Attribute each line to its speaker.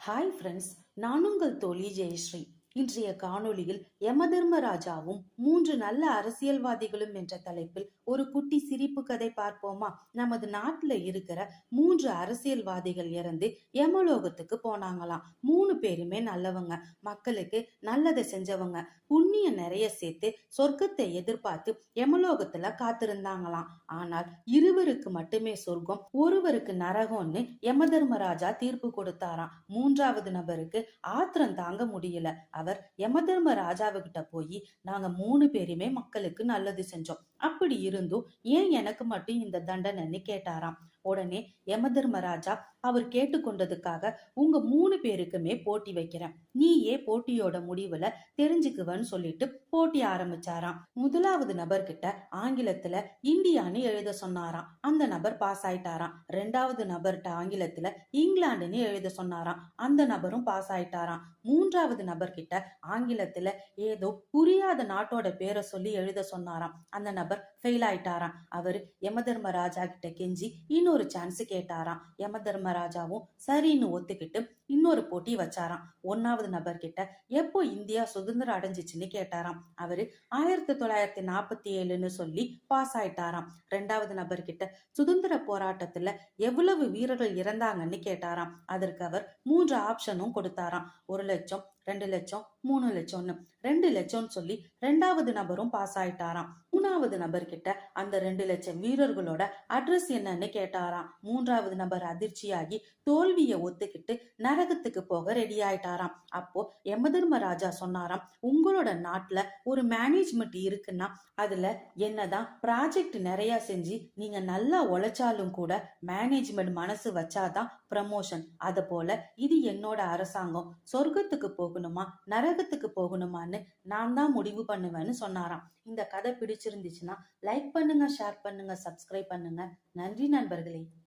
Speaker 1: Hi friends, நான் உங்கள் தோழி ஜெயஸ்ரீ. இன்றைய காணொளியில் யமதர்மராஜாவும் 3 நல்ல அரசியல்வாதிகளும் என்ற தலைப்பில் ஒரு குட்டி சிரிப்பு கதை பார்ப்போமா? நமது நாட்டுல இருக்கிற 3 அரசியல்வாதிகள் இறந்து யமலோகத்துக்கு போனாங்களாம். 3 பேருமே நல்லவங்க, மக்களுக்கு நல்லதை செஞ்சவங்க, புண்ணியம் நிறைய சேர்த்து சொர்க்கத்தை எதிர்பார்த்து யமலோகத்துல காத்திருந்தாங்களாம். ஆனால் இருவருக்கு மட்டுமே சொர்க்கம், ஒருவருக்கு நரகம்னு யமதர்மராஜா தீர்ப்பு கொடுத்தாராம். மூன்றாவது நபருக்கு ஆத்திரம் தாங்க முடியல. அவர் யமதர்ம ராஜாவுகிட்ட போய், நாங்க 3 பேருமே மக்களுக்கு நல்லது செஞ்சோம், அப்படி இருந்தும் ஏன் எனக்கு மட்டும் இந்த தண்டனைன்னு கேட்டாராம். உடனே யமதர்மராஜா அவர் கேட்டுக்கொண்டதுக்காக உங்க 3 பேருக்குமே போட்டி வைக்கிறேன், நீயே போட்டியோட முடிவுல தெரிஞ்சுக்குவன்னு சொல்லிட்டு போட்டி ஆரம்பிச்சாராம். முதலாவது நபர்கிட்ட ஆங்கிலத்துல இந்தியான்னு எழுத சொன்னாராம். அந்த நபர் பாஸ் ஆயிட்டாராம். ரெண்டாவது நபர்கிட்ட ஆங்கிலத்துல இங்கிலாந்துன்னு எழுத சொன்னாராம். அந்த நபரும் பாஸ் ஆயிட்டாராம். மூன்றாவது நபர்கிட்ட ஆங்கிலத்துல ஏதோ புரியாத நாட்டோட பேரை சொல்லி எழுத சொன்னாராம். அந்த நபர் ஃபெயில் ஆயிட்டாராம். அவரு யமதர்மராஜா கிட்ட கெஞ்சி இன்னொரு சான்ஸ் கேட்டாராம். யமதர்மராஜாவும் சரின்னு ஒத்துக்கிட்டு இன்னொரு போட்டி வச்சாராம். 1வது நபர்கிட்ட எப்போ இந்தியா சுதந்திரம் அடைஞ்சிச்சுன்னு கேட்டாராம். அவரு 1947ன்னு சொல்லி பாஸ் ஆயிட்டாராம். 2வது நபர்கிட்ட சுதந்திர போராட்டத்துல எவ்வளவு வீரர்கள் இறந்தாங்கன்னு கேட்டாராம். அதற்கு அவர் 3 ஆப்ஷனும் கொடுத்தாராம். 1 லட்சம், 2 லட்சம், 3 லட்சம்னு. 2 லட்சம்னு சொல்லி 2வது நபரும் பாஸ் ஆயிட்டாராம். 3வது நபர்கிட்ட அந்த 2 லட்சம் வீரர்களோட அட்ரஸ் என்னன்னு கேட்டாராம். 3வது நபர் அதிர்ச்சியாகி தோல்வியை ஒத்துக்கிட்டு நரகத்துக்கு போக ரெடி ஆயிட்டாராம். அப்போ யமதர்மராஜா சொன்னாராம், உங்களோட நாட்டுல ஒரு மேனேஜ்மெண்ட் இருக்குன்னா அதுல என்னதான் ப்ராஜெக்ட் நிறைய செஞ்சு நீங்க நல்லா உழைச்சாலும் கூட மேனேஜ்மெண்ட் மனசு வச்சாதான் ப்ரமோஷன். அத போல இது என்னோட அரசாங்கம், சொர்க்கத்துக்கு போகணுமா நரகத்துக்கு போகணுமான்னு நான் தான் முடிவு பண்ணுவேன்னு சொன்னாராம். இந்த கதை பிடிச்சிருந்துச்சுன்னா லைக் பண்ணுங்க, ஷேர் பண்ணுங்க, சப்ஸ்கிரைப் பண்ணுங்க. நன்றி நண்பர்களே.